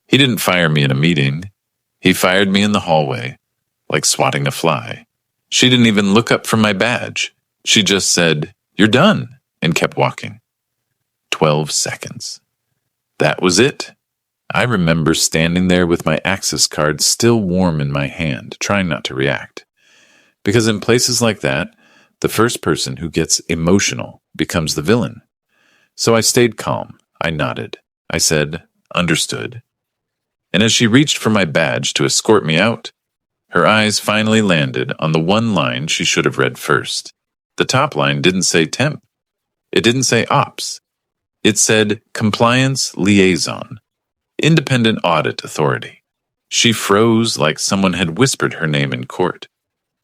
He didn't fire me in a meeting. He fired me in the hallway, like swatting a fly. She didn't even look up from my badge. She just said, "You're done," and kept walking. 12 seconds. That was it. I remember standing there with my access card still warm in my hand, trying not to react. Because in places like that, the first person who gets emotional becomes the villain. So I stayed calm. I nodded. I said, "Understood." And as she reached for my badge to escort me out, her eyes finally landed on the one line she should have read first. The top line didn't say temp. It didn't say ops. It said compliance liaison, independent audit authority. She froze like someone had whispered her name in court.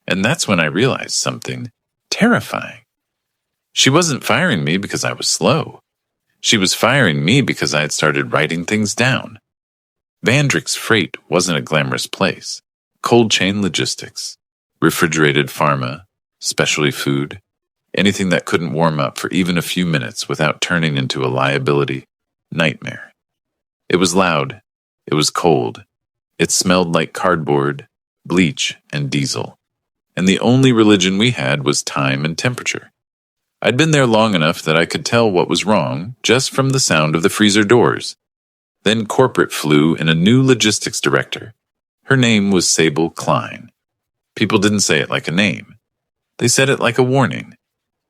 And that's when I realized something terrifying. She wasn't firing me because I was slow. She was firing me because I had started writing things down. Vandrix Freight wasn't a glamorous place. Cold chain logistics, refrigerated pharma, specialty food, anything that couldn't warm up for even a few minutes without turning into a liability nightmare. It was loud. It was cold. It smelled like cardboard, bleach, and diesel. And the only religion we had was time and temperature. I'd been there long enough that I could tell what was wrong just from the sound of the freezer doors. Then corporate flew in a new logistics director. Her name was Sable Klein. People didn't say it like a name. They said it like a warning.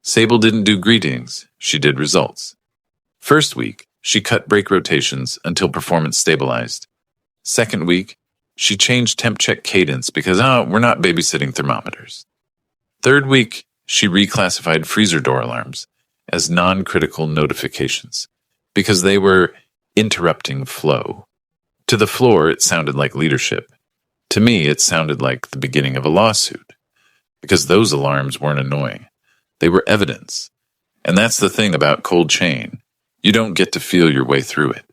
Sable didn't do greetings, she did results. First week, she cut break rotations until performance stabilized. Second week, she changed temp check cadence because, we're not babysitting thermometers. Third week, she reclassified freezer door alarms as non-critical notifications because they were interrupting flow. To the floor, it sounded like leadership. To me, it sounded like the beginning of a lawsuit because those alarms weren't annoying. They were evidence. And that's the thing about cold chain. You don't get to feel your way through it.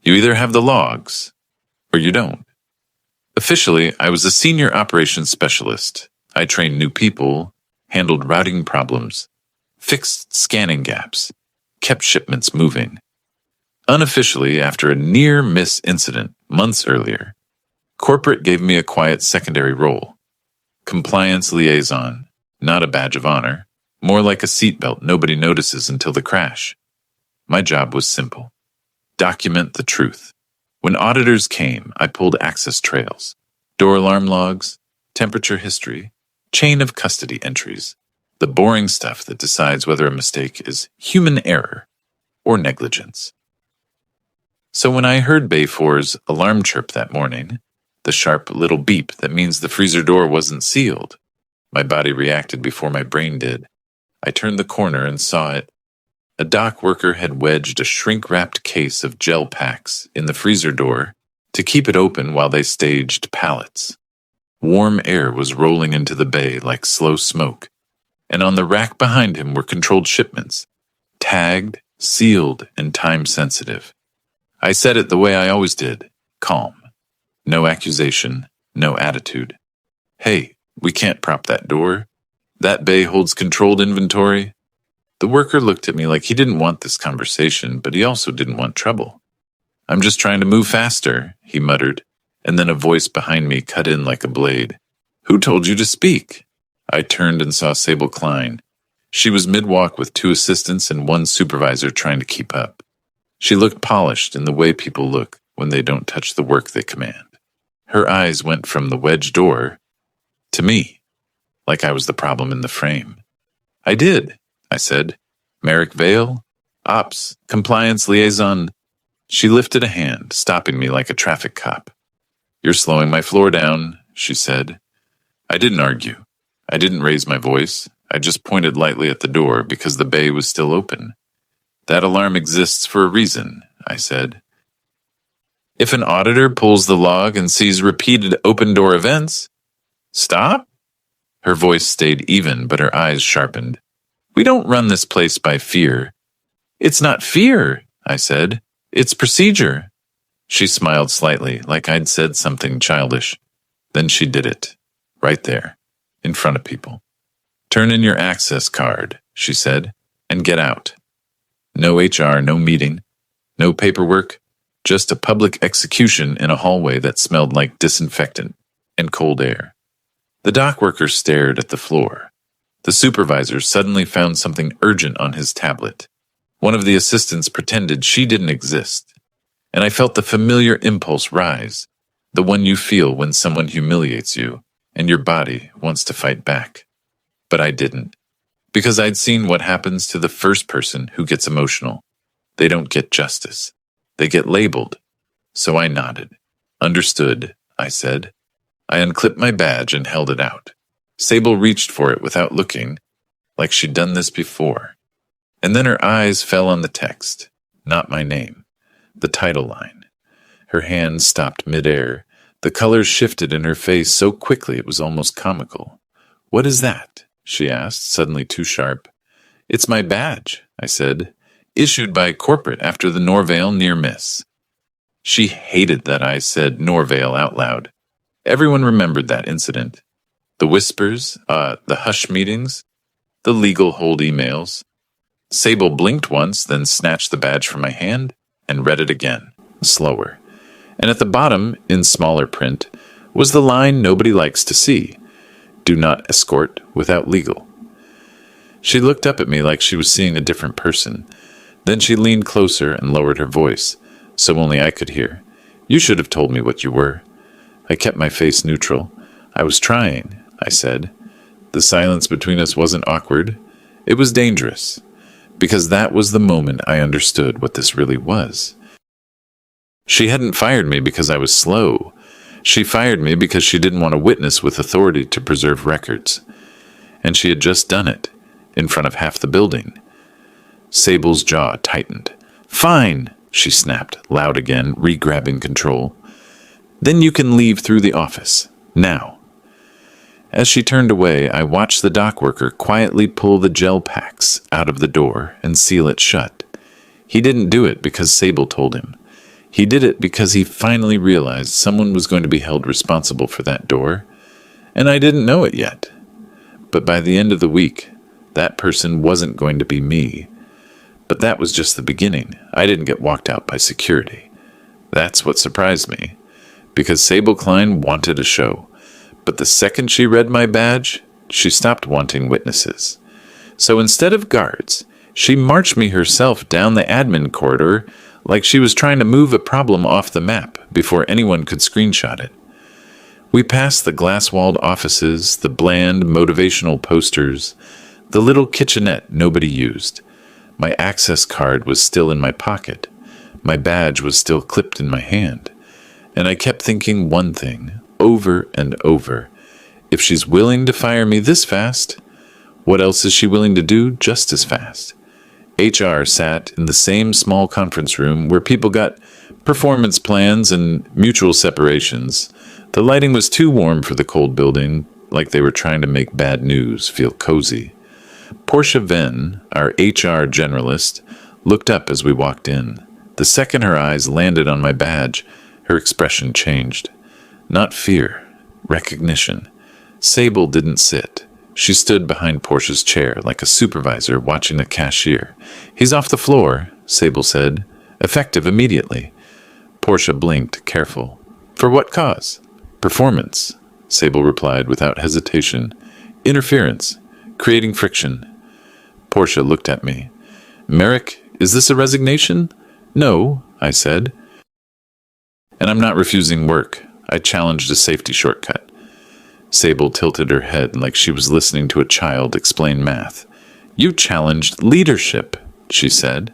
You either have the logs or you don't. Officially, I was a senior operations specialist. I trained new people, handled routing problems, fixed scanning gaps, kept shipments moving. Unofficially, after a near-miss incident months earlier, corporate gave me a quiet secondary role. Compliance liaison, not a badge of honor, more like a seatbelt nobody notices until the crash. My job was simple. Document the truth. When auditors came, I pulled access trails, door alarm logs, temperature history, chain of custody entries, the boring stuff that decides whether a mistake is human error or negligence. So when I heard Bay 4's alarm chirp that morning, the sharp little beep that means the freezer door wasn't sealed, my body reacted before my brain did. I turned the corner and saw it. A dock worker had wedged a shrink-wrapped case of gel packs in the freezer door to keep it open while they staged pallets. Warm air was rolling into the bay like slow smoke, and on the rack behind him were controlled shipments, tagged, sealed, and time-sensitive. I said it the way I always did, calm. No accusation, no attitude. "Hey, we can't prop that door. That bay holds controlled inventory." The worker looked at me like he didn't want this conversation, but he also didn't want trouble. "I'm just trying to move faster," he muttered, and then a voice behind me cut in like a blade. "Who told you to speak?" I turned and saw Sable Klein. She was mid-walk with 2 assistants and 1 supervisor trying to keep up. She looked polished in the way people look when they don't touch the work they command. Her eyes went from the wedge door to me, like I was the problem in the frame. "I did," I said. "Merrick Vale, Ops, Compliance Liaison." She lifted a hand, stopping me like a traffic cop. "You're slowing my floor down," she said. I didn't argue. I didn't raise my voice. I just pointed lightly at the door because the bay was still open. "That alarm exists for a reason," I said. "If an auditor pulls the log and sees repeated open-door events..." "Stop?" Her voice stayed even, but her eyes sharpened. "We don't run this place by fear." "It's not fear," I said. "It's procedure." She smiled slightly, like I'd said something childish. Then she did it, right there, in front of people. "Turn in your access card," she said, "and get out. No HR, no meeting, no paperwork, Just a public execution in a hallway that smelled like disinfectant and cold air. The dock worker stared at the floor. The supervisor suddenly found something urgent on his tablet. One of the assistants pretended she didn't exist. And I felt the familiar impulse rise, the one you feel when someone humiliates you and your body wants to fight back. But I didn't, because I'd seen what happens to the first person who gets emotional. They don't get justice. They get labeled. So I nodded. Understood, I said. I unclipped my badge and held it out. Sable reached for it without looking, like she'd done this before. And then her eyes fell on the text, not my name, the title line. Her hand stopped midair. The colors shifted in her face so quickly it was almost comical. "What is that?" she asked, suddenly too sharp. "It's my badge," I said, "issued by corporate after the Norvale near miss." She hated that I said Norvale out loud. Everyone remembered that incident. The whispers, the hush meetings, the legal hold emails. Sable blinked once, then snatched the badge from my hand and read it again, slower. And at the bottom, in smaller print, was the line nobody likes to see. "Do not escort without legal." She looked up at me like she was seeing a different person. Then she leaned closer and lowered her voice, so only I could hear. "You should have told me what you were." I kept my face neutral. "I was trying," I said. The silence between us wasn't awkward. It was dangerous, because that was the moment I understood what this really was. She hadn't fired me because I was slow. She fired me because she didn't want to witness with authority to preserve records. And she had just done it, in front of half the building. Sable's jaw tightened. "Fine," she snapped, loud again, re-grabbing control. "Then you can leave through the office. Now." As she turned away, I watched the dock worker quietly pull the gel packs out of the door and seal it shut. He didn't do it because Sable told him. He did it because he finally realized someone was going to be held responsible for that door, and I didn't know it yet. But by the end of the week, that person wasn't going to be me. But that was just the beginning. I didn't get walked out by security. That's what surprised me, because Sable Klein wanted a show. But the second she read my badge, she stopped wanting witnesses. So instead of guards, she marched me herself down the admin corridor like she was trying to move a problem off the map before anyone could screenshot it. We passed the glass-walled offices, the bland motivational posters, the little kitchenette nobody used. My access card was still in my pocket. My badge was still clipped in my hand. And I kept thinking one thing, over and over. If she's willing to fire me this fast, what else is she willing to do just as fast? HR sat in the same small conference room where people got performance plans and mutual separations. The lighting was too warm for the cold building, like they were trying to make bad news feel cozy. Portia Venn, our HR generalist, looked up as we walked in. The second her eyes landed on my badge, her expression changed. Not fear, recognition. Sable didn't sit. She stood behind Portia's chair like a supervisor watching a cashier. "He's off the floor," Sable said. "Effective immediately." Portia blinked, careful. "For what cause?" "Performance," Sable replied without hesitation. "Interference. Creating friction." Portia looked at me. "Merrick, is this a resignation?" "No," I said. "And I'm not refusing work. I challenged a safety shortcut." Sable tilted her head like she was listening to a child explain math. "You challenged leadership," she said.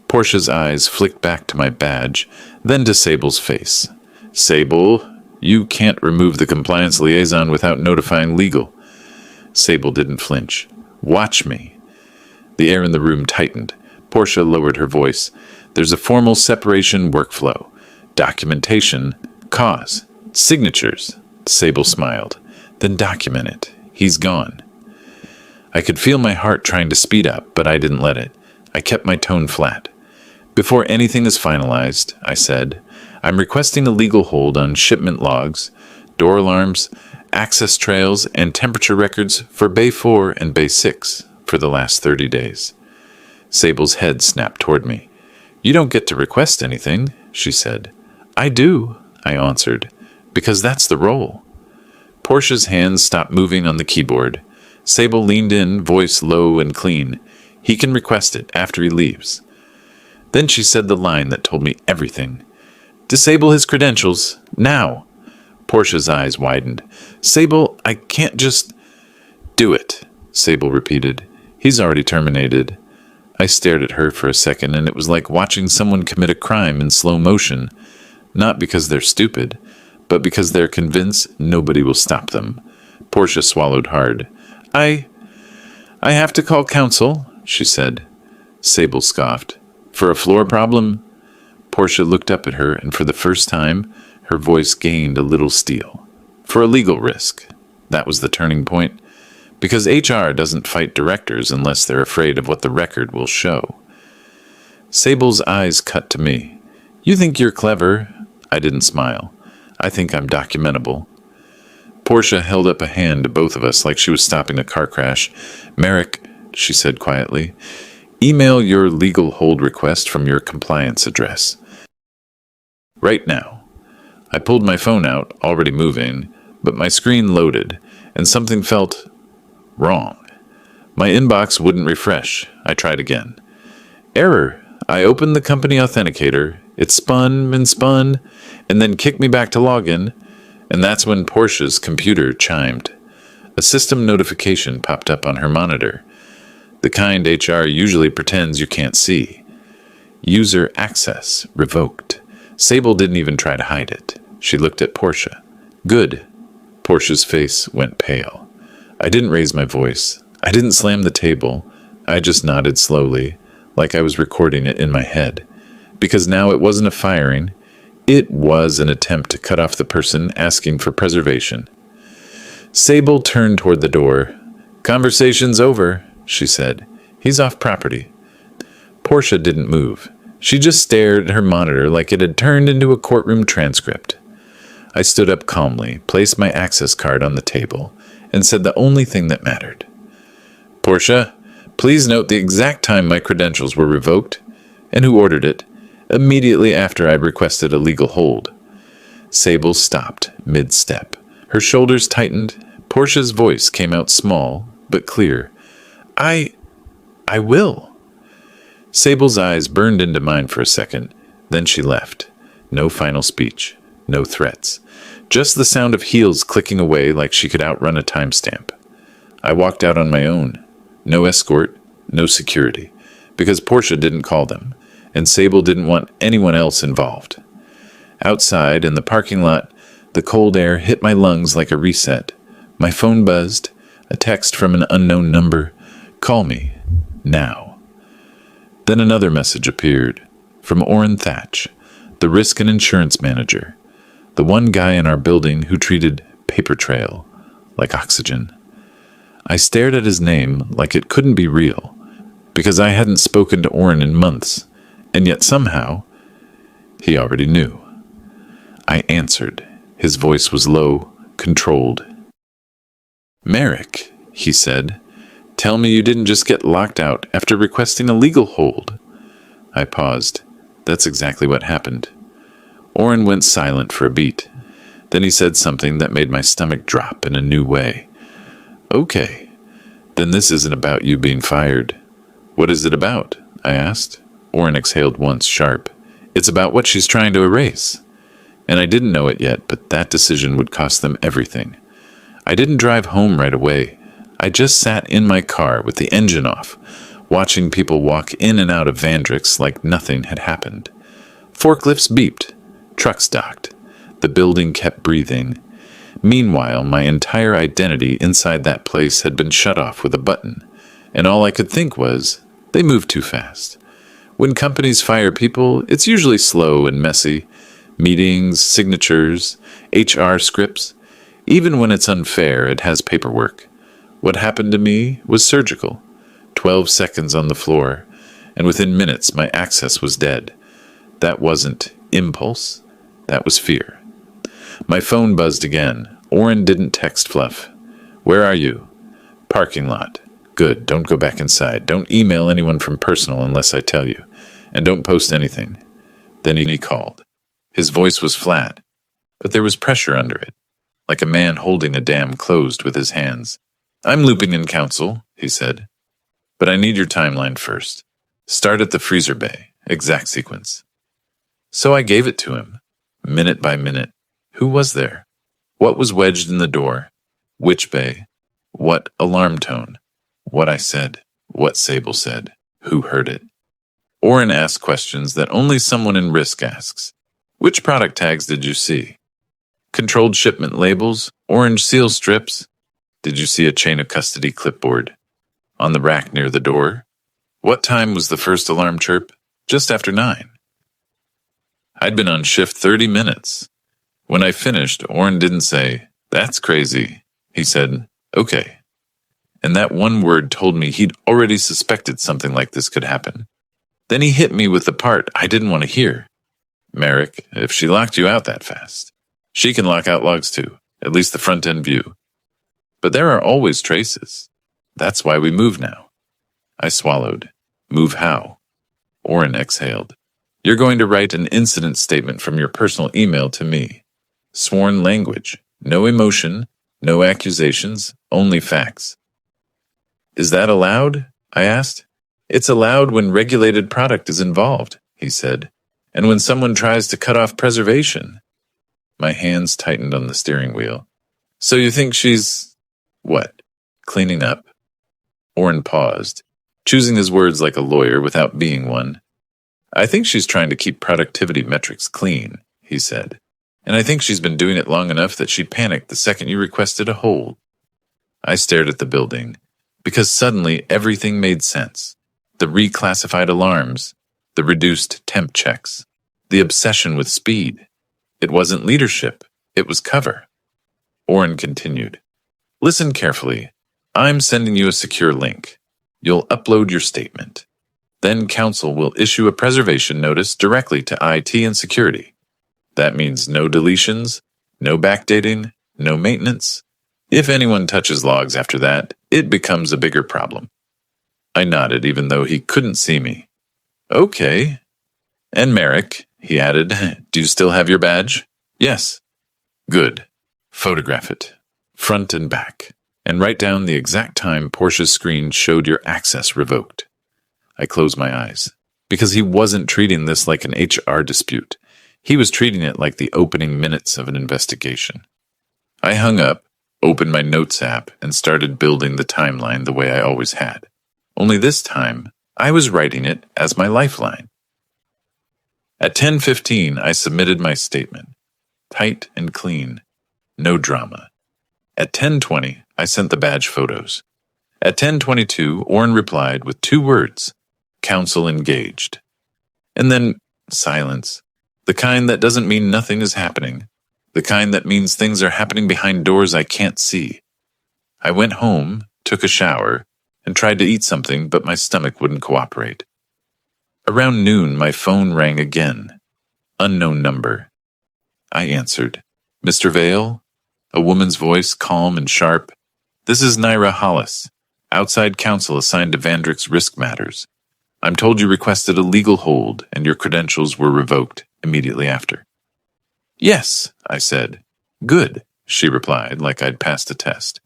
Portia's eyes flicked back to my badge, then to Sable's face. "Sable, you can't remove the compliance liaison without notifying legal." Sable didn't flinch. "Watch me." The air in the room tightened. Portia lowered her voice. "There's a formal separation workflow. Documentation, cause, signatures." Sable smiled. "Then document it. He's gone." I could feel my heart trying to speed up, but I didn't let it. I kept my tone flat. "Before anything is finalized," I said, "I'm requesting a legal hold on shipment logs, door alarms, access trails, and temperature records for Bay 4 and Bay 6 for the last 30 days. Sable's head snapped toward me. "You don't get to request anything. she said. I do, I answered, because that's the role. Portia's hands stopped moving on the keyboard. Sable leaned in, voice low and clean. He can request it after he leaves. Then she said the line that told me everything. Disable his credentials, now. Portia's eyes widened. Sable, I can't just... Do it, Sable repeated. He's already terminated. I stared at her for a second, and it was like watching someone commit a crime in slow motion. Not because they're stupid, but because they're convinced nobody will stop them. Portia swallowed hard. I have to call counsel, she said. Sable scoffed. For a floor problem? Portia looked up at her, and for the first time, her voice gained a little steel. For a legal risk. That was the turning point. Because HR doesn't fight directors unless they're afraid of what the record will show. Sable's eyes cut to me. You think you're clever? I didn't smile. I think I'm documentable. Portia held up a hand to both of us like she was stopping a car crash. Merrick, she said quietly, email your legal hold request from your compliance address. Right now. I pulled my phone out, already moving, but my screen loaded, and something felt wrong. My inbox wouldn't refresh. I tried again. Error. I opened the company authenticator. It spun, and then kicked me back to login, and that's when Portia's computer chimed. A system notification popped up on her monitor. The kind HR usually pretends you can't see. User access revoked. Sable didn't even try to hide it. She looked at Portia. Good. Portia's face went pale. I didn't raise my voice. I didn't slam the table. I just nodded slowly, like I was recording it in my head. Because now it wasn't a firing. It was an attempt to cut off the person asking for preservation. Sable turned toward the door. Conversation's over, she said. He's off property. Portia didn't move. She just stared at her monitor like it had turned into a courtroom transcript. I stood up calmly, placed my access card on the table, and said the only thing that mattered. Portia, please note the exact time my credentials were revoked, and who ordered it, immediately after I'd requested a legal hold. Sable stopped, mid-step. Her shoulders tightened. Portia's voice came out small, but clear. I will. Sable's eyes burned into mine for a second. Then she left. No final speech. No threats. Just the sound of heels clicking away like she could outrun a timestamp. I walked out on my own. No escort, no security. Because Portia didn't call them, and Sable didn't want anyone else involved. Outside, in the parking lot, the cold air hit my lungs like a reset. My phone buzzed. A text from an unknown number. Call me. Now. Then another message appeared. From Orrin Thatch, the risk and insurance manager. The one guy in our building who treated paper trail like oxygen. I stared at his name like it couldn't be real, because I hadn't spoken to Orrin in months, and yet somehow, he already knew. I answered. His voice was low, controlled. Merrick, he said, tell me you didn't just get locked out after requesting a legal hold. I paused. That's exactly what happened. Orrin went silent for a beat. Then he said something that made my stomach drop in a new way. Okay, then this isn't about you being fired. What is it about? I asked. Orrin exhaled once, sharp. It's about what she's trying to erase. And I didn't know it yet, but that decision would cost them everything. I didn't drive home right away. I just sat in my car with the engine off, watching people walk in and out of Vandrix like nothing had happened. Forklifts beeped. Trucks docked. The building kept breathing. Meanwhile, my entire identity inside that place had been shut off with a button, and all I could think was, they move too fast. When companies fire people, it's usually slow and messy. Meetings, signatures, HR scripts. Even when it's unfair, it has paperwork. What happened to me was surgical. 12 seconds on the floor, and within minutes my access was dead. That wasn't impulse. That was fear. My phone buzzed again. Orrin didn't text Fluff. Where are you? Parking lot. Good, don't go back inside. Don't email anyone from personal unless I tell you. And don't post anything. Then he called. His voice was flat, but there was pressure under it, like a man holding a dam closed with his hands. "I'm looping in, counsel," he said. "But I need your timeline first. Start at the freezer bay, exact sequence." So I gave it to him, minute by minute. Who was there? What was wedged in the door? Which bay? What alarm tone? What I said? What Sable said? Who heard it? Oren asked questions that only someone in risk asks. Which product tags did you see? Controlled shipment labels? Orange seal strips? Did you see a chain of custody clipboard? On the rack near the door? What time was the first alarm chirp? Just after 9. I'd been on shift 30 minutes. When I finished, Oren didn't say, "That's crazy." He said, "Okay." And that one word told me he'd already suspected something like this could happen. Then he hit me with the part I didn't want to hear. "Merrick, if she locked you out that fast, she can lock out logs too, at least the front-end view. But there are always traces. That's why we move now." I swallowed. "Move how?" Oren exhaled. "You're going to write an incident statement from your personal email to me. Sworn language. No emotion, no accusations, only facts." "Is that allowed?" I asked. "It's allowed when regulated product is involved," he said, "and when someone tries to cut off preservation." My hands tightened on the steering wheel. "So you think she's... what? Cleaning up?" Oren paused, choosing his words like a lawyer without being one. "I think she's trying to keep productivity metrics clean," he said. "And I think she's been doing it long enough that she panicked the second you requested a hold." I stared at the building, because suddenly everything made sense. The reclassified alarms, the reduced temp checks, the obsession with speed. It wasn't leadership, it was cover. Oren continued. "Listen carefully. I'm sending you a secure link. You'll upload your statement. Then counsel will issue a preservation notice directly to IT and security. That means no deletions, no backdating, no maintenance. If anyone touches logs after that, it becomes a bigger problem." I nodded even though he couldn't see me. "Okay. And Merrick," he added, "do you still have your badge?" "Yes." "Good. Photograph it, front and back, and write down the exact time Portia's screen showed your access revoked." I closed my eyes, because he wasn't treating this like an HR dispute. He was treating it like the opening minutes of an investigation. I hung up, opened my notes app, and started building the timeline the way I always had. Only this time, I was writing it as my lifeline. At 10:15, I submitted my statement. Tight and clean. No drama. At 10:20, I sent the badge photos. At 10:22, Oren replied with 2 words, "Counsel engaged." And then silence. The kind that doesn't mean nothing is happening. The kind that means things are happening behind doors I can't see. I went home, took a shower, and tried to eat something, but my stomach wouldn't cooperate. Around noon, my phone rang again. Unknown number. I answered. "Mr. Vale?" A woman's voice, calm and sharp. "This is Naira Hollis, outside counsel assigned to Vandrix Risk Matters. I'm told you requested a legal hold and your credentials were revoked immediately after." "Yes," I said. "Good," she replied, like I'd passed a test.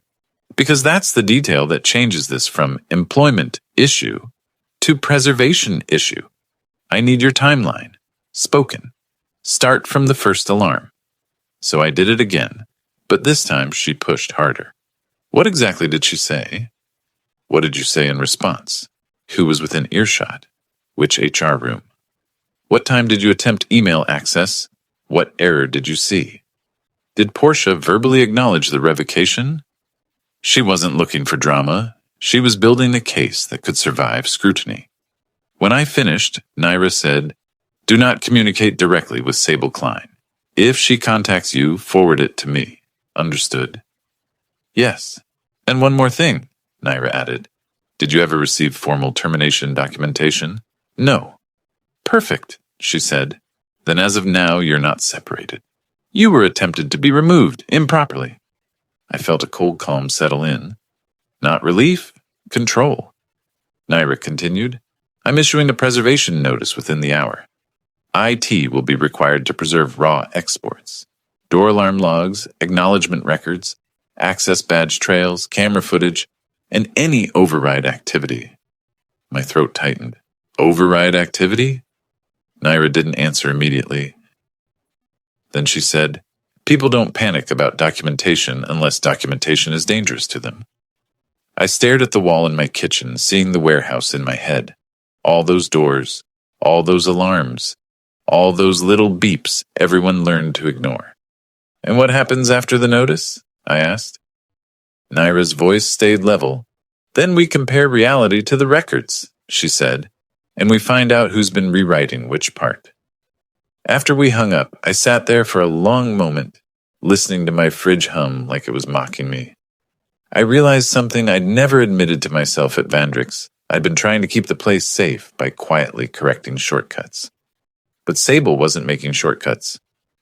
"Because that's the detail that changes this from employment issue to preservation issue. I need your timeline. Spoken. Start from the first alarm." So I did it again, but this time she pushed harder. "What exactly did she say?" "What did you say in response? Who was within earshot? Which HR room? What time did you attempt email access? What error did you see? Did Portia verbally acknowledge the revocation?" She wasn't looking for drama. She was building a case that could survive scrutiny. When I finished, Naira said, "Do not communicate directly with Sable Klein. If she contacts you, forward it to me. Understood?" "Yes. And one more thing," Naira added. "Did you ever receive formal termination documentation?" "No." "Perfect," she said. "Then as of now, you're not separated. You were attempted to be removed improperly." I felt a cold calm settle in. Not relief, control. Naira continued, "I'm issuing a preservation notice within the hour." IT will be required to preserve raw exports. Door alarm logs, acknowledgement records, access badge trails, camera footage, and any override activity. My throat tightened. Override activity? Naira didn't answer immediately. Then she said, people don't panic about documentation unless documentation is dangerous to them. I stared at the wall in my kitchen, seeing the warehouse in my head. All those doors, all those alarms, all those little beeps everyone learned to ignore. And what happens after the notice? I asked. Naira's voice stayed level. Then we compare reality to the records, she said, and we find out who's been rewriting which part. After we hung up, I sat there for a long moment, listening to my fridge hum like it was mocking me. I realized something I'd never admitted to myself at Vandrix. I'd been trying to keep the place safe by quietly correcting shortcuts. But Sable wasn't making shortcuts.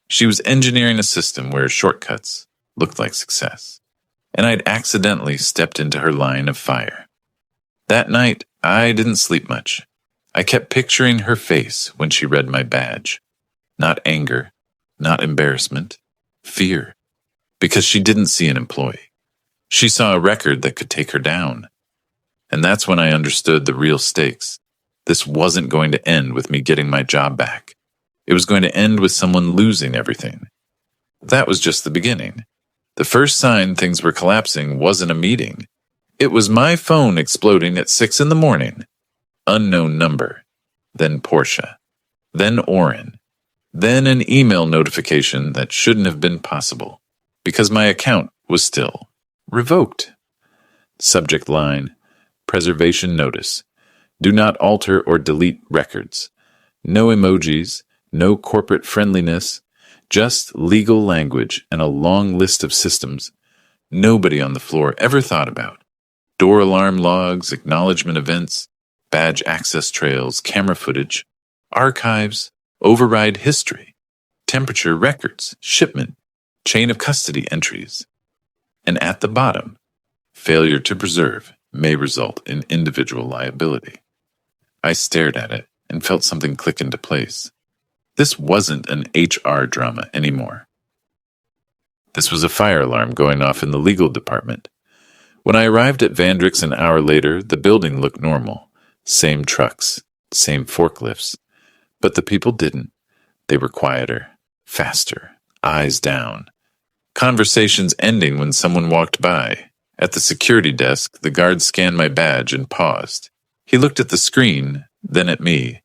She was engineering a system where shortcuts looked like success. And I'd accidentally stepped into her line of fire. That night, I didn't sleep much. I kept picturing her face when she read my badge. Not anger, not embarrassment, fear. Because she didn't see an employee. She saw a record that could take her down. And that's when I understood the real stakes. This wasn't going to end with me getting my job back. It was going to end with someone losing everything. That was just the beginning. The first sign things were collapsing wasn't a meeting. It was my phone exploding at 6 a.m. Unknown number. Then Portia. Then Oren. Then an email notification that shouldn't have been possible, because my account was still revoked. Subject line, preservation notice. Do not alter or delete records. No emojis, no corporate friendliness, just legal language and a long list of systems nobody on the floor ever thought about. Door alarm logs, acknowledgement events, badge access trails, camera footage, archives, override history, temperature records, shipment, chain of custody entries. And at the bottom, failure to preserve may result in individual liability. I stared at it and felt something click into place. This wasn't an HR drama anymore. This was a fire alarm going off in the legal department. When I arrived at Vandrix an hour later, the building looked normal. Same trucks, same forklifts. But the people didn't. They were quieter, faster, eyes down. Conversations ending when someone walked by. At the security desk, the guard scanned my badge and paused. He looked at the screen, then at me.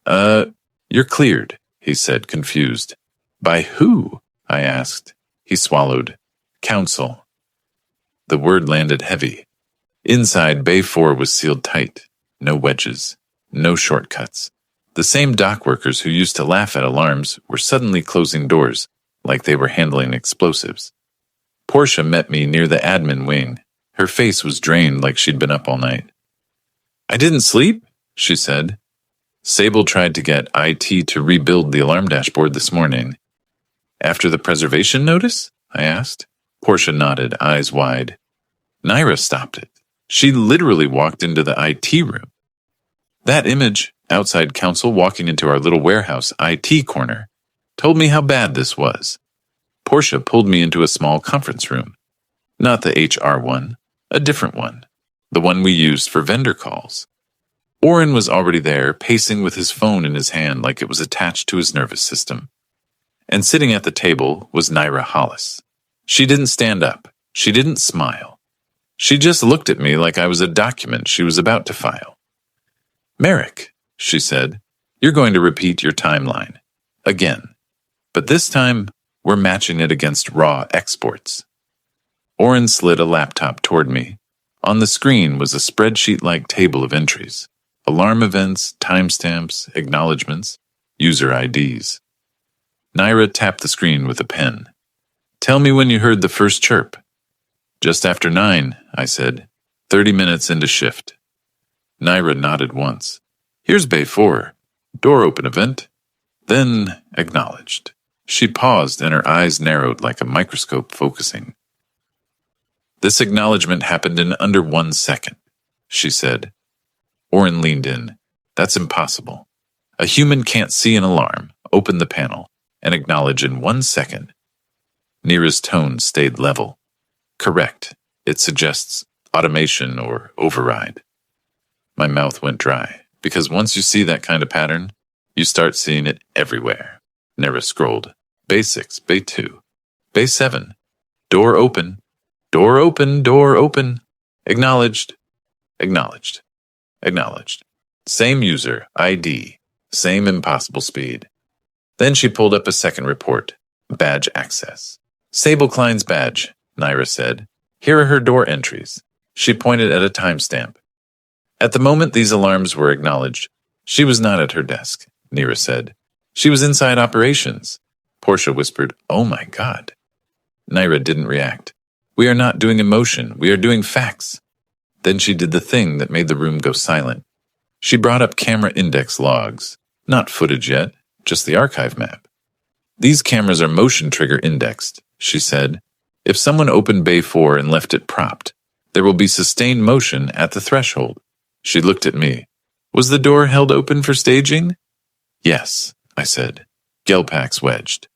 You're cleared, he said, confused. By who? I asked. He swallowed. Counsel. The word landed heavy. Inside, Bay 4 was sealed tight. No wedges. No shortcuts. The same dock workers who used to laugh at alarms were suddenly closing doors, like they were handling explosives. Portia met me near the admin wing. Her face was drained like she'd been up all night. I didn't sleep, she said. Sable tried to get IT to rebuild the alarm dashboard this morning. After the preservation notice? I asked. Portia nodded, eyes wide. Naira stopped it. She literally walked into the IT room. That image, outside counsel walking into our little warehouse IT corner, told me how bad this was. Portia pulled me into a small conference room. Not the HR one, a different one. The one we used for vendor calls. Oren was already there, pacing with his phone in his hand like it was attached to his nervous system. And sitting at the table was Naira Hollis. She didn't stand up. She didn't smile. She just looked at me like I was a document she was about to file. Merrick, she said, you're going to repeat your timeline. Again. But this time, we're matching it against raw exports. Oren slid a laptop toward me. On the screen was a spreadsheet-like table of entries. Alarm events, timestamps, acknowledgements, user IDs. Naira tapped the screen with a pen. Tell me when you heard the first chirp. Just after 9, I said, 30 minutes into shift. Naira nodded once. Here's Bay 4. Door open event. Then acknowledged. She paused and her eyes narrowed like a microscope focusing. This acknowledgement happened in under 1 second, she said. Oren leaned in. That's impossible. A human can't see an alarm, open the panel, and acknowledge in 1 second. Nira's tone stayed level. Correct. It suggests automation or override. My mouth went dry, because once you see that kind of pattern, you start seeing it everywhere. Nira scrolled. Bay 6, Bay 2, Bay 7. Door open. Door open, door open. Acknowledged. Acknowledged. Acknowledged. Same user, ID. Same impossible speed. Then she pulled up a second report. Badge access. Sable Klein's badge, Nira said. Here are her door entries. She pointed at a timestamp. At the moment these alarms were acknowledged, she was not at her desk, Nira said. She was inside operations. Portia whispered, Oh my God. Nira didn't react. We are not doing emotion, we are doing facts. Then she did the thing that made the room go silent. She brought up camera index logs. Not footage yet, just the archive map. These cameras are motion trigger indexed, she said. If someone opened Bay 4 and left it propped, there will be sustained motion at the threshold. She looked at me. Was the door held open for staging? Yes, I said. Gelpacks wedged.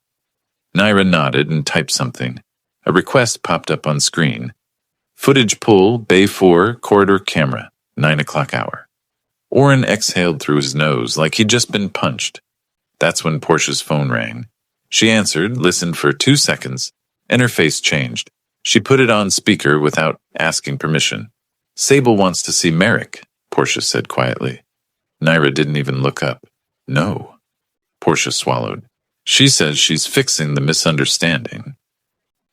Nira nodded and typed something. A request popped up on screen. Footage pull, Bay 4, corridor camera, 9 o'clock hour. Oren exhaled through his nose like he'd just been punched. That's when Portia's phone rang. She answered, listened for 2 seconds, and her face changed. She put it on speaker without asking permission. Sable wants to see Merrick, Portia said quietly. Nira didn't even look up. No. Portia swallowed. She says she's fixing the misunderstanding.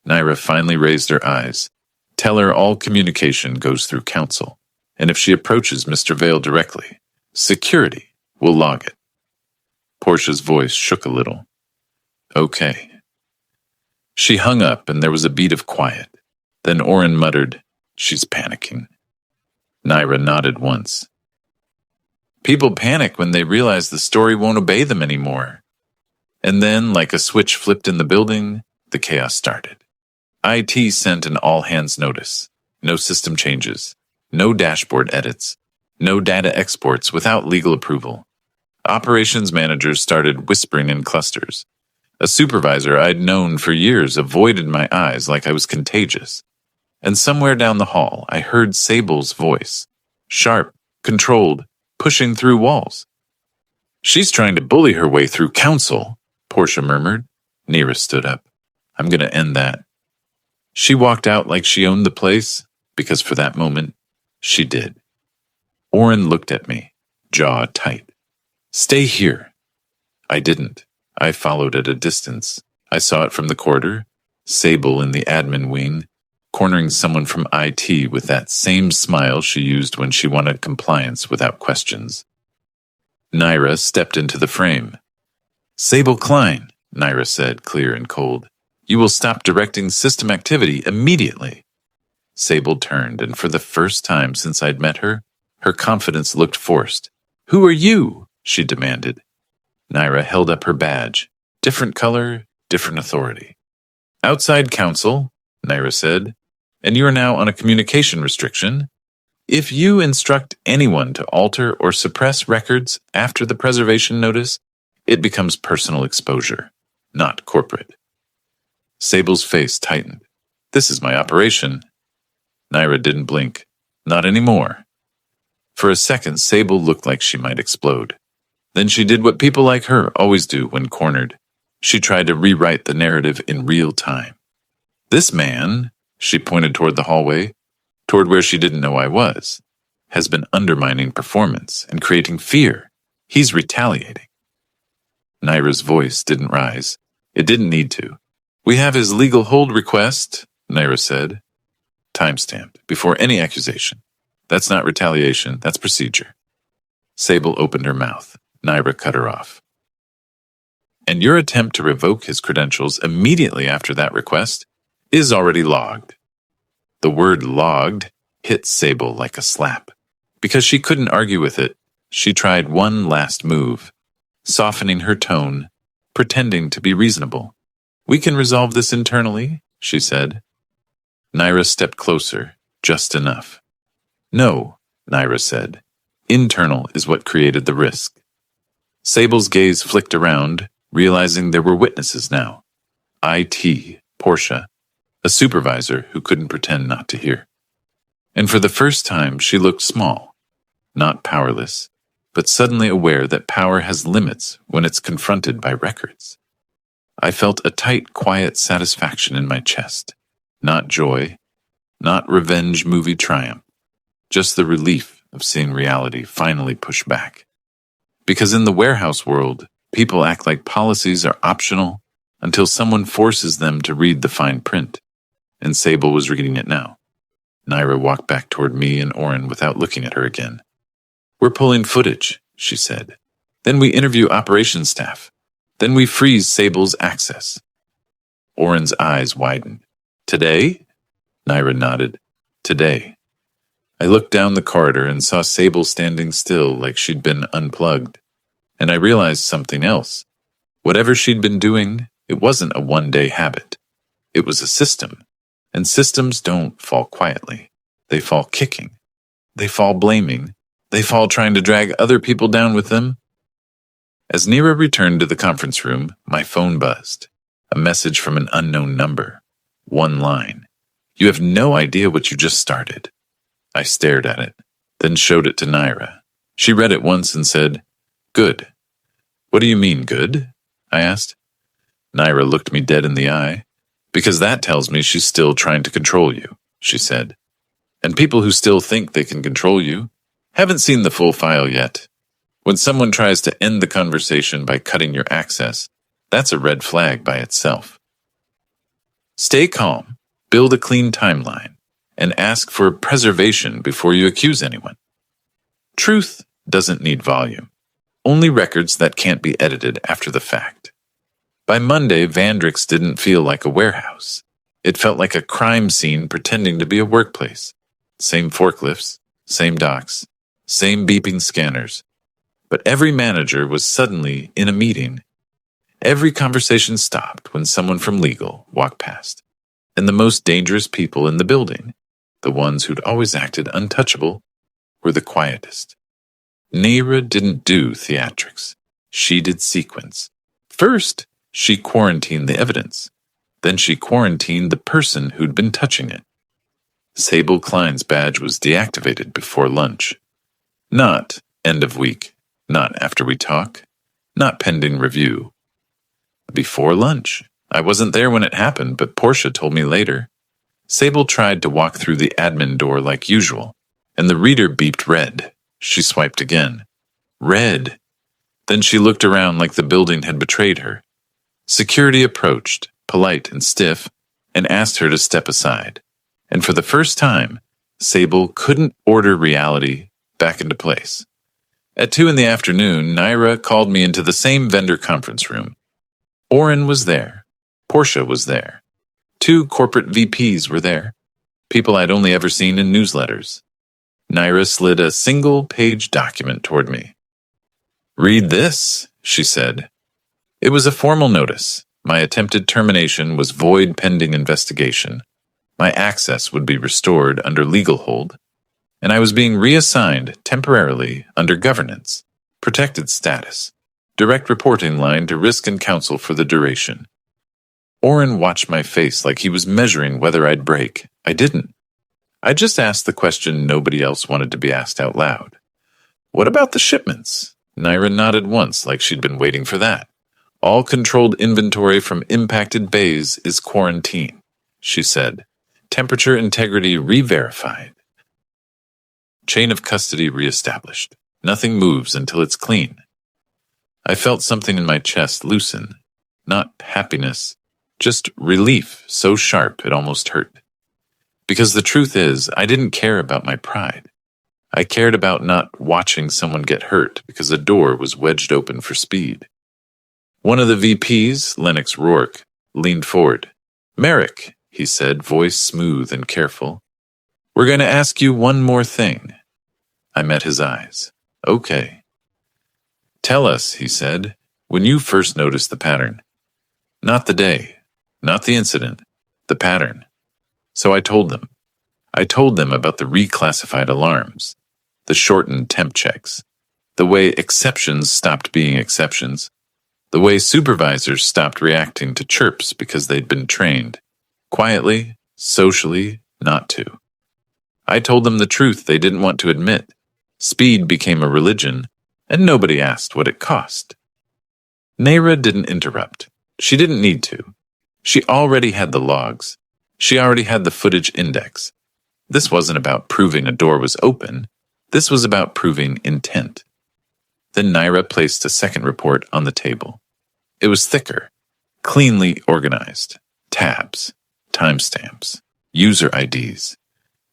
Nira finally raised her eyes. Tell her all communication goes through counsel, and if she approaches Mr. Vale directly, security will log it. Portia's voice shook a little. Okay. She hung up and there was a beat of quiet. Then Oren muttered, She's panicking. Nira nodded once. People panic when they realize the story won't obey them anymore. And then, like a switch flipped in the building, the chaos started. IT sent an all-hands notice. No system changes. No dashboard edits. No data exports without legal approval. Operations managers started whispering in clusters. A supervisor I'd known for years avoided my eyes like I was contagious. And somewhere down the hall, I heard Sable's voice. Sharp, controlled, pushing through walls. She's trying to bully her way through counsel, Portia murmured. Nira stood up. I'm going to end that. She walked out like she owned the place, because for that moment, she did. Oren looked at me, jaw tight. Stay here. I didn't. I followed at a distance. I saw it from the corridor, Sable in the admin wing, cornering someone from IT with that same smile she used when she wanted compliance without questions. Nira stepped into the frame. Sable Klein, Nira said, clear and cold. You will stop directing system activity immediately. Sable turned, and for the first time since I'd met her, her confidence looked forced. Who are you? She demanded. Nira held up her badge. Different color, different authority. Outside counsel, Nira said, and you are now on a communication restriction. If you instruct anyone to alter or suppress records after the preservation notice, it becomes personal exposure, not corporate. Sable's face tightened. This is my operation. Nira didn't blink. Not anymore. For a second, Sable looked like she might explode. Then she did what people like her always do when cornered. She tried to rewrite the narrative in real time. This man, she pointed toward the hallway, toward where she didn't know I was, has been undermining performance and creating fear. He's retaliating. Nira's voice didn't rise. It didn't need to. We have his legal hold request, Nira said. Timestamped, before any accusation. That's not retaliation, that's procedure. Sable opened her mouth. Nira cut her off. And your attempt to revoke his credentials immediately after that request is already logged. The word logged hit Sable like a slap. Because she couldn't argue with it, she tried one last move, softening her tone, pretending to be reasonable. We can resolve this internally, she said. Nira stepped closer, just enough. No, Nira said. Internal is what created the risk. Sable's gaze flicked around, realizing there were witnesses now. IT, Portia, a supervisor who couldn't pretend not to hear. And for the first time, she looked small, not powerless, but suddenly aware that power has limits when it's confronted by records. I felt a tight, quiet satisfaction in my chest. Not joy, not revenge movie triumph, just the relief of seeing reality finally push back. Because in the warehouse world, people act like policies are optional until someone forces them to read the fine print. And Sable was reading it now. Naira walked back toward me and Oren without looking at her again. "We're pulling footage," she said. "Then we interview operations staff. Then we freeze Sable's access." Oren's eyes widened. "Today?" Naira nodded. "Today." I looked down the corridor and saw Sable standing still like she'd been unplugged. And I realized something else. Whatever she'd been doing, it wasn't a one-day habit. It was a system. And systems don't fall quietly. They fall kicking. They fall blaming. They fall trying to drag other people down with them. As Naira returned to the conference room, my phone buzzed. A message from an unknown number. One line. "You have no idea what you just started." I stared at it, then showed it to Naira. She read it once and said, "Good." "What do you mean, good?" I asked. Naira looked me dead in the eye. "Because that tells me she's still trying to control you," she said. "And people who still think they can control you haven't seen the full file yet. When someone tries to end the conversation by cutting your access, that's a red flag by itself. Stay calm, build a clean timeline, and ask for preservation before you accuse anyone. Truth doesn't need volume, only records that can't be edited after the fact. By Monday, Vandrix didn't feel like a warehouse. It felt like a crime scene pretending to be a workplace. Same forklifts, same docks, same beeping scanners. But every manager was suddenly in a meeting. Every conversation stopped when someone from legal walked past. And the most dangerous people in the building, the ones who'd always acted untouchable, were the quietest. Naira didn't do theatrics. She did sequence. First, she quarantined the evidence. Then she quarantined the person who'd been touching it. Sable Klein's badge was deactivated before lunch. Not end of week, not after we talk, not pending review. Before lunch. I wasn't there when it happened, but Portia told me later. Sable tried to walk through the admin door like usual, and the reader beeped red. She swiped again. Red. Then she looked around like the building had betrayed her. Security approached, polite and stiff, and asked her to step aside. And for the first time, Sable couldn't order reality back into place. At 2 p.m, Naira called me into the same vendor conference room. Oren was there. Portia was there. 2 corporate VPs were there. People I'd only ever seen in newsletters. Naira slid a single-page document toward me. "Read this," she said. It was a formal notice. My attempted termination was void pending investigation. My access would be restored under legal hold, and I was being reassigned temporarily under governance, protected status, direct reporting line to risk and counsel for the duration. Oren watched my face like he was measuring whether I'd break. I didn't. I just asked the question nobody else wanted to be asked out loud. "What about the shipments?" Naira nodded once like she'd been waiting for that. "All controlled inventory from impacted bays is quarantined," she said. "Temperature integrity re-verified. Chain of custody re-established. Nothing moves until it's clean." I felt something in my chest loosen. Not happiness, just relief so sharp it almost hurt. Because the truth is, I didn't care about my pride. I cared about not watching someone get hurt because a door was wedged open for speed. One of the VPs, Lennox Rourke, leaned forward. "Merrick," he said, voice smooth and careful. "We're going to ask you one more thing." I met his eyes. "Okay." "Tell us," he said, "when you first noticed the pattern. Not the day, not the incident, the pattern." So I told them. I told them about the reclassified alarms, the shortened temp checks, the The way exceptions stopped being exceptions. The way supervisors stopped reacting to chirps because they'd been trained, quietly, socially, not to. I told them the truth they didn't want to admit. Speed became a religion, and nobody asked what it cost. Naira didn't interrupt. She didn't need to. She already had the logs. She already had the footage index. This wasn't about proving a door was open. This was about proving intent. Then Naira placed a second report on the table. It was thicker, cleanly organized. Tabs, timestamps, user IDs.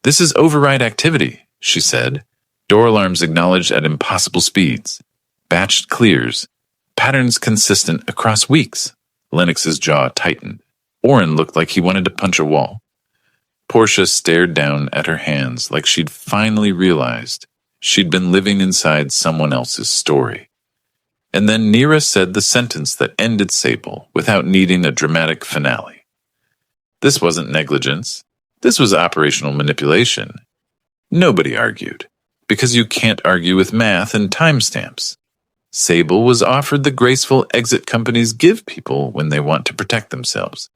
This is override activity, she said. Door alarms acknowledged at impossible speeds. Batched clears. Patterns consistent across weeks. Lennox's jaw tightened. Oren looked like he wanted to punch a wall. Portia stared down at her hands like she'd finally realized she'd been living inside someone else's story. And then Naira said the sentence that ended Sable without needing a dramatic finale. This wasn't negligence. This was operational manipulation. Nobody argued, because you can't argue with math and timestamps. Sable was offered the graceful exit companies give people when they want to protect themselves.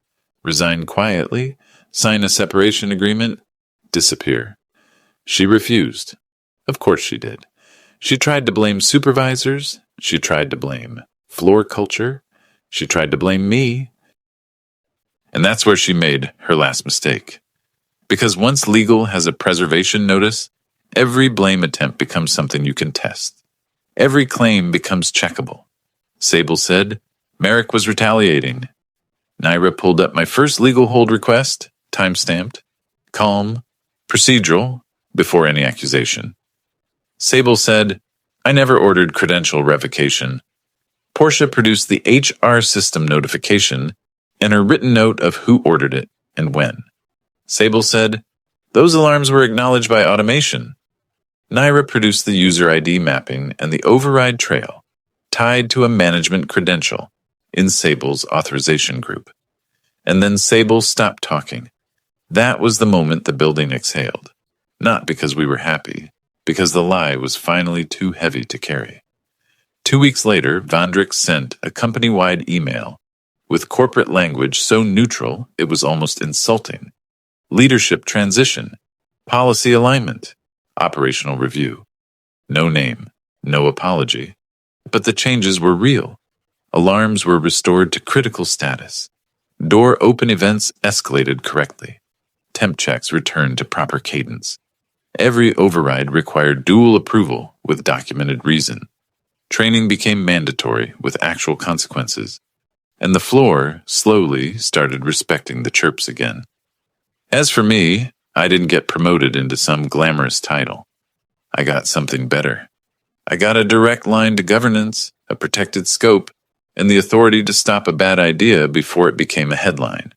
Resign quietly, sign a separation agreement, disappear. She refused. Of course she did. She tried to blame supervisors. She tried to blame floor culture. She tried to blame me. And that's where she made her last mistake. Because once legal has a preservation notice, every blame attempt becomes something you can test. Every claim becomes checkable. Sable said, Merrick was retaliating. Naira pulled up my first legal hold request, timestamped, calm, procedural, before any accusation. Sable said, I never ordered credential revocation. Portia produced the HR system notification and a written note of who ordered it and when. Sable said, those alarms were acknowledged by automation. Naira produced the user ID mapping and the override trail, tied to a management credential in Sable's authorization group. And then Sable stopped talking. That was the moment the building exhaled. Not because we were happy, because the lie was finally too heavy to carry. 2 weeks later, Vandrix sent a company-wide email with corporate language so neutral it was almost insulting. Leadership transition, policy alignment, operational review. No name, no apology. But the changes were real. Alarms were restored to critical status. Door open events escalated correctly. Temp checks returned to proper cadence. Every override required dual approval with documented reason. Training became mandatory with actual consequences. And the floor slowly started respecting the chirps again. As for me, I didn't get promoted into some glamorous title. I got something better. I got a direct line to governance, a protected scope, and the authority to stop a bad idea before it became a headline.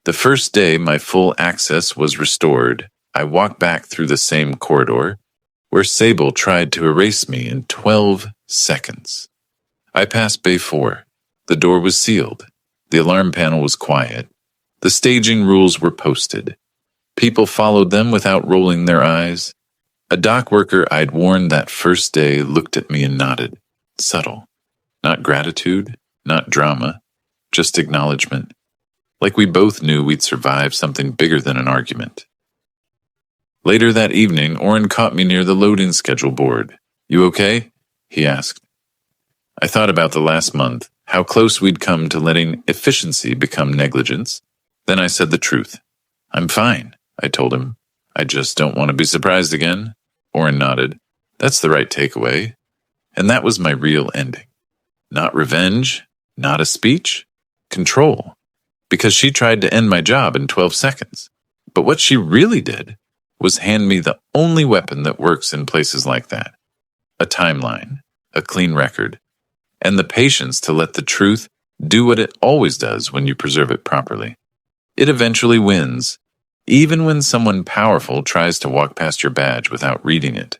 The first day my full access was restored, I walked back through the same corridor where Sable tried to erase me in 12 seconds. I passed Bay 4. The door was sealed. The alarm panel was quiet. The staging rules were posted. People followed them without rolling their eyes. A dock worker I'd warned that first day looked at me and nodded. Subtle. Not gratitude, not drama, just acknowledgement. Like we both knew we'd survive something bigger than an argument. Later that evening, Oren caught me near the loading schedule board. You okay? He asked. I thought about the last month, how close we'd come to letting efficiency become negligence. Then I said the truth. I'm fine, I told him. I just don't want to be surprised again. Oren nodded. That's the right takeaway. And that was my real ending. Not revenge, not a speech, control. Because she tried to end my job in 12 seconds. But what she really did was hand me the only weapon that works in places like that. A timeline, a clean record, and the patience to let the truth do what it always does when you preserve it properly. It eventually wins, even when someone powerful tries to walk past your badge without reading it.